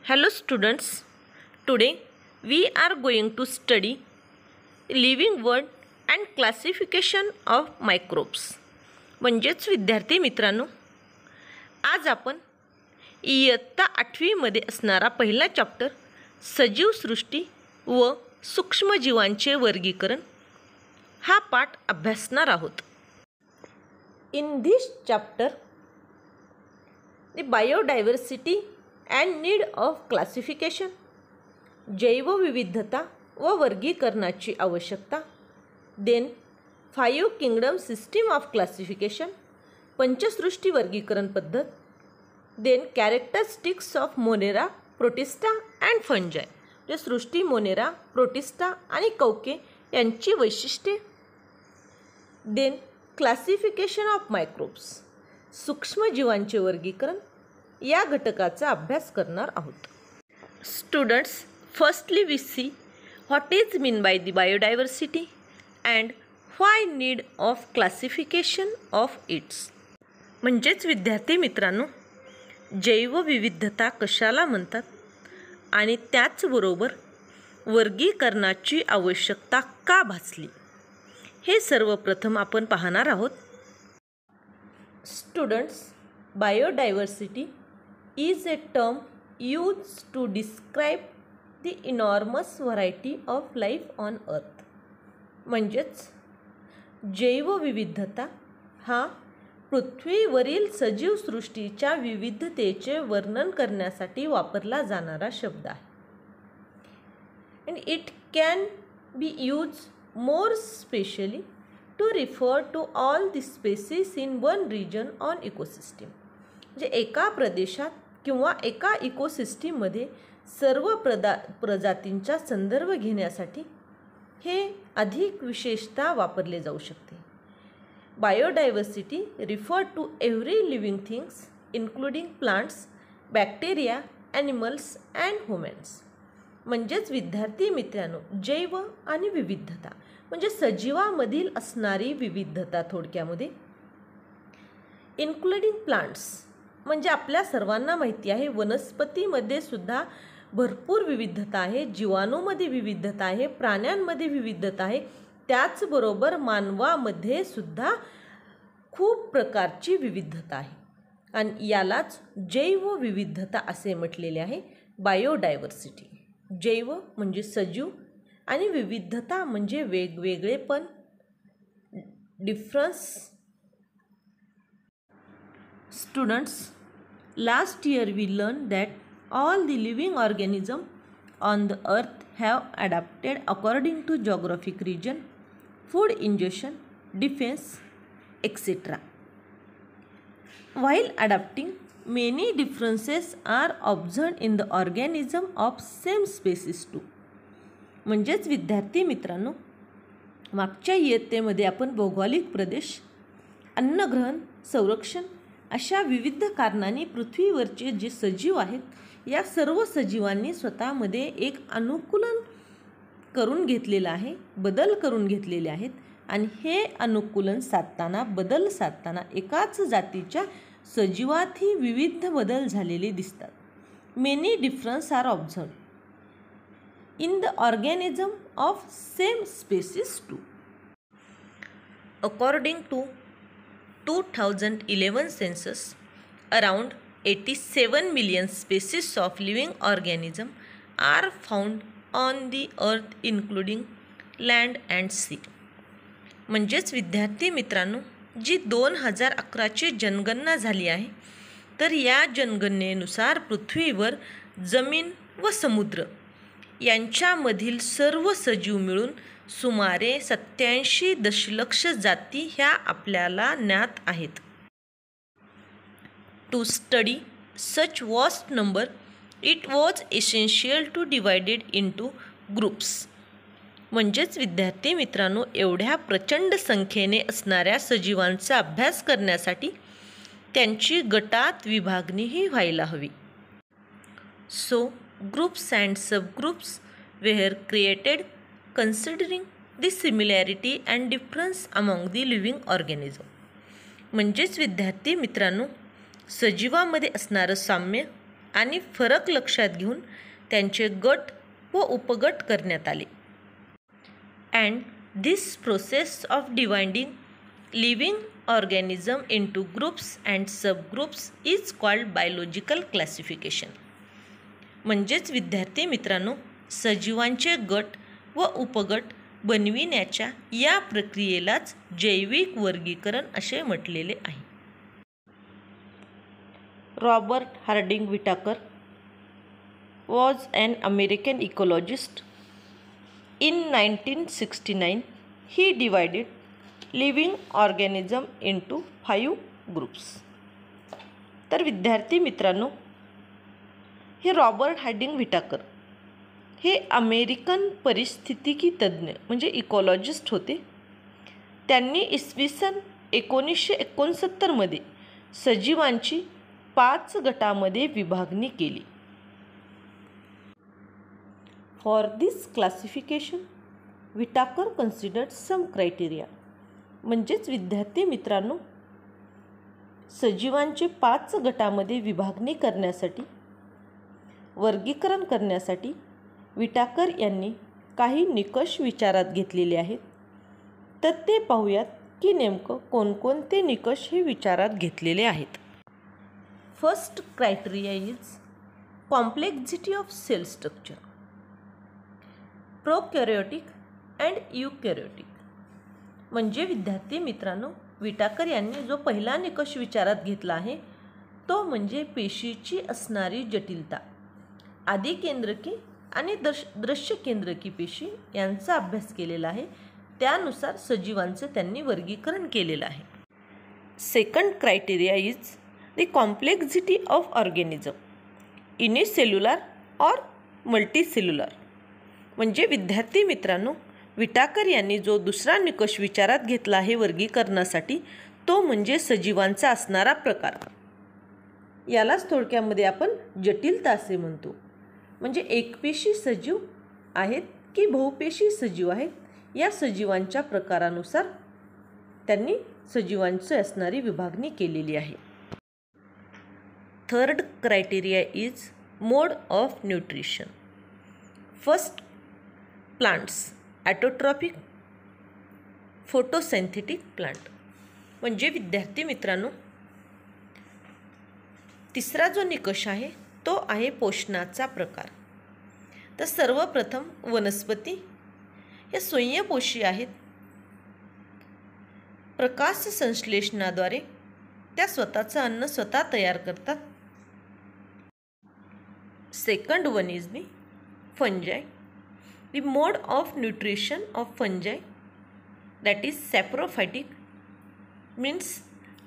Hello students, today we are going to study living world and classification of microbes. म्हणजेच विद्यार्थी मित्रांनो, आज आपण इयत्ता 8वी मध्ये असणारा पहिला चॅप्टर सजीव सृष्टी व सूक्ष्मजीवांचे वर्गीकरण हा पाठ अभ्यासणार आहोत. In this chapter, the biodiversity and need of classification, जैवविविधता व वर्गीकरणाची आवश्यकता, then 5 kingdom system of classification, पंचसृष्टी वर्गीकरण पद्धत, then characteristics of Monera, Protista and fungi, जे सृष्टी मोनेरा, प्रोटिस्टा आणि कौके यांची वैशिष्ट्ये, then क्लासिफिकेशन ऑफ मायक्रोब्स, सूक्ष्मजीवांचे वर्गीकरण या घटकाचा अभ्यास करणार आहोत. Students, firstly we see what is mean by the biodiversity and why need of classification of its. म्हणजेच विद्यार्थी मित्रांनो, जैवविविधता कशाला म्हणतात आणि त्याचबरोबर वर्गीकरणाची आवश्यकता का भासली हे सर्वप्रथम आपण पाहणार आहोत. Students, biodiversity is a term used to describe the enormous variety of life on earth. म्हणजेच जैवविविधता हा पृथ्वीवरील सजीव सृष्टीच्या विविधतेचे वर्णन करण्यासाठी वापरला जाणारा शब्द आहे. and it can be used more specially to refer to all the species in one region on ecosystem. म्हणजे एका प्रदेशात किंवा एका इकोसिस्टीममध्ये सर्व प्रजातींचा संदर्भ घेण्यासाठी हे अधिक विशेषतः वापरले जाऊ शकते. Biodiversity refer to every living things including plants, bacteria, animals and humans. म्हणजेच विद्यार्थी मित्रांनो, जैव आणि विविधता म्हणजे सजीवामधील असणारी विविधता थोडक्यामध्ये. इन्क्लुडिंग प्लांट्स म्हणजे आपल्या सर्वांना माहिती आहे वनस्पतीमध्ये सुद्धा भरपूर विविधता आहे, जीवाणूमध्ये विविधता आहे, प्राण्यांमध्ये विविधता आहे, त्याचबरोबर मानवामध्ये सुद्धा खूप प्रकारची विविधता आहे आणि यालाच जैवविविधता असे म्हटलेले आहे. बायोडायव्हर्सिटी, जैव म्हणजे सजीव आणि विविधता म्हणजे वेगवेगळेपण, difference. Students, last year we learned that all the living organisms on the earth have adapted according to geographic region, food ingestion, defense, etc. While adapting, many differences are observed in the organism of same species too. म्हणजेच विद्यार्थी मित्रांनो, मागच्या इयत्तेमध्ये आपण भौगोलिक प्रदेश, अन्नग्रहण, संरक्षण अशा विविध कारणांनी पृथ्वीवरचे जे सजीव आहेत या सर्व सजीवांनी स्वतःमध्ये एक अनुकूलन करून घेतलेलं आहे, बदल करून घेतलेले आहेत आणि हे अनुकूलन साधताना, बदल साधताना एकाच जातीच्या सजीवातही विविध बदल झालेले दिसतात. Many difference are observed in the organism of same species too. According to 2011 census, around 87 million species of living organisms are found on the earth including land and sea. म्हणजेच विद्यार्थी मित्रांनो, जी 2011ची जनगणना झाली आहे तर या जनगणनेनुसार पृथ्वीवर जमीन व समुद्र यांच्यामधील सर्व सजीव मिळून सुमारे 87 दशलक्ष जाती ह्या आपल्याला ज्ञात आहेत. To study such vast number it was essential to divided into groups. म्हणजेच विद्यार्थी मित्रांनो, एवढ्या प्रचंड संख्येने असणाऱ्या सजीवांचा अभ्यास करण्यासाठी त्यांची गटात विभागणीही व्हायला हवी. So groups and subgroups were created considering the similarity and difference among the living organism. म्हणजेच विद्यार्थी मित्रांनो, सजीवामध्ये असणारं साम्य आणि फरक लक्षात घेऊन त्यांचे गट व उपगट करण्यात आले. And this process of dividing living organism into groups and subgroups is called biological classification. म्हणजेच विद्यार्थी मित्रांनो, सजीवांचे गट व उपगट बनविण्याच्या या प्रक्रियेलाच जैविक वर्गीकरण असे म्हटलेले आहे. Robert Harding Whittaker was an American ecologist. In 1969, he divided living organism into 5 groups. तर विद्यार्थी मित्रांनो, हे रॉबर्ट हार्डिंग विटाकर हे अमेरिकन परिस्थितिकी तज्ज्ञ म्हणजे इकॉलॉजिस्ट होते. त्यांनी इसवी सन 1969 सजीवांची 5 गटामध्ये विभागणी केली. For this classification Whittaker considered some criteria. म्हणजेच विद्यार्थी मित्रांनो, सजीवांचे 5 गटामध्ये विभागणी करण्यासाठी, वर्गीकरण करण्यासाठी विटाकर यांनी काही निकष विचारात घेतलेले आहेत. तर ते पाहूयात की नेमकं कोणकोणते निकष हे विचारात घेतलेले आहेत. First criteria is complexity of cell structure. Prokaryotic and eukaryotic. म्हणजे विद्यार्थी मित्रांनो, विटाकर यांनी जो पहिला निकष विचारात घेतला आहे तो म्हणजे पेशीची असणारी जटिलता. आदिकेंद्रकी आणि दृश्य केंद्रकी पेशी यांचा अभ्यास केलेला आहे. त्यानुसार सजीवांचं त्यांनी वर्गीकरण केलेलं आहे. Second criteria is the complexity of organism unicellular or multicellular. म्हणजे विद्यार्थी मित्रांनो, विटाकर यांनी जो दुसरा निकष विचारात घेतला आहे वर्गीकरणासाठी तो म्हणजे सजीवांचा असणारा प्रकार. यालाच थोडक्यामध्ये आपण जटिलता असे म्हणतो. म्हणजे एकपेशी सजीव आहेत की बहुपेशी सजीव आहेत, या सजीवांच्या प्रकारानुसार त्यांनी सजीवांची असणारी विभागणी केलेली आहे. Third criteria is mode of nutrition. First plants autotrophic photosynthetic plant. म्हणजे विद्यार्थी मित्रांनो, तिसरा जो निकष आहे तो आहे पोषणाचा प्रकार. तर सर्वप्रथम वनस्पती या स्वयंपोषी आहेत. प्रकाश संश्लेषणाद्वारे त्या स्वतःचं अन्न स्वतः तयार करतात. Second one is the फंजाय. The mode of nutrition of fungi, that is saprophytic, means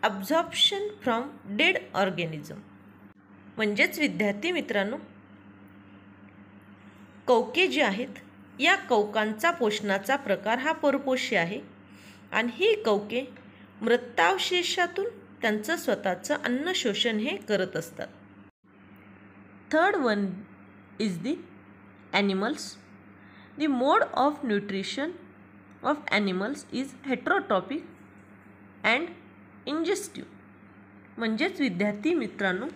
absorption from dead organism. म्हणजेच विद्यार्थी मित्रांनो, कवके जे आहेत या कवकांचा पोषणाचा प्रकार हा परपोषी आहे आणि ही कवके मृतावशेषातून त्यांचं स्वतःचं अन्न शोषण हे करत असतात. Third one is the animals. The mode of nutrition of animals is heterotrophic and ingestive. म्हणजेच विद्यार्थी मित्रांनो,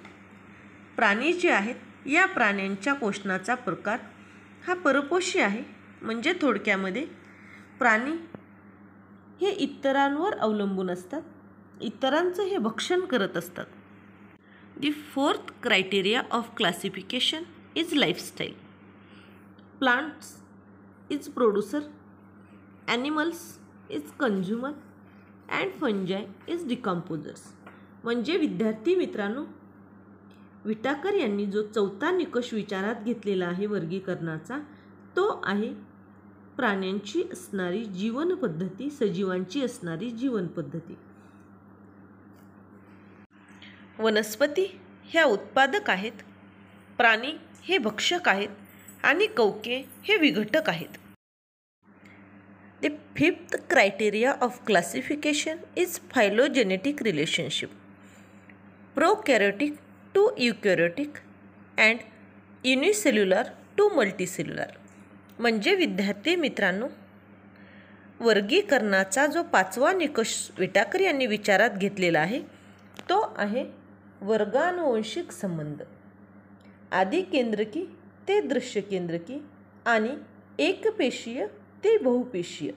प्राणी जे आहेत या प्राण्यांच्या पोषणाचा प्रकार हा परपोषी आहे. म्हणजे थोडक्यामध्ये प्राणी हे इतरांवर अवलंबून असतात, इतरांचं हे भक्षण करत असतात. The fourth criteria of classification is lifestyle. Plants is producer, animals is consumer and fungi is decomposers. म्हणजे विद्यार्थी मित्रांनो, विटाकर यांनी जो चौथा निकष विचारात घेतलेला आहे वर्गीकरणाचा तो आहे प्राण्यांची असणारी जीवन पद्धती, सजीवांची असणारी जीवन पद्धती. वनस्पती ह्या उत्पादक आहेत, प्राणी हे भक्षक आहेत आणि कवके हे विघटक आहेत. The fifth criteria of classification is phylogenetic relationship. Prokaryotic to eukaryotic and unicellular to multicellular. म्हणजे विद्यार्थी मित्रांनो, वर्गीकरणाचा जो पाचवा निकष विटाकर यांनी विचारात घेतलेला आहे तो आहे वर्गानुवंशिक संबंध. आदिकेंद्रकी ते दृश्यकेंद्रकी आणि एकपेशीय ते बहुपेशीय.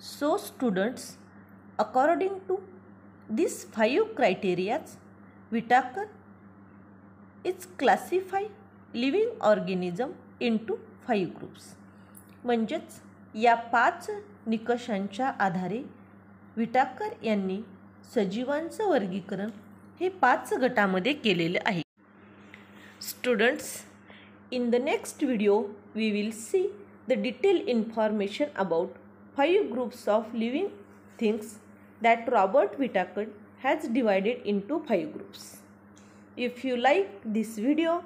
So students, according to these 5 criteria, Whittaker is classify living organism into 5 groups. म्हणजेच या 5 निकषांच्या आधारे व्हिटाकर यांनी सजीवांचं वर्गीकरण हे 5 गटामध्ये केलेले आहे. Students, in the next video we will see the detailed information about 5 groups of living things that Robert Whittaker has divided into 5 groups. If you like this video,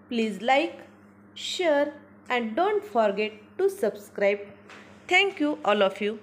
please like, share and don't forget to subscribe. Thank you all of you.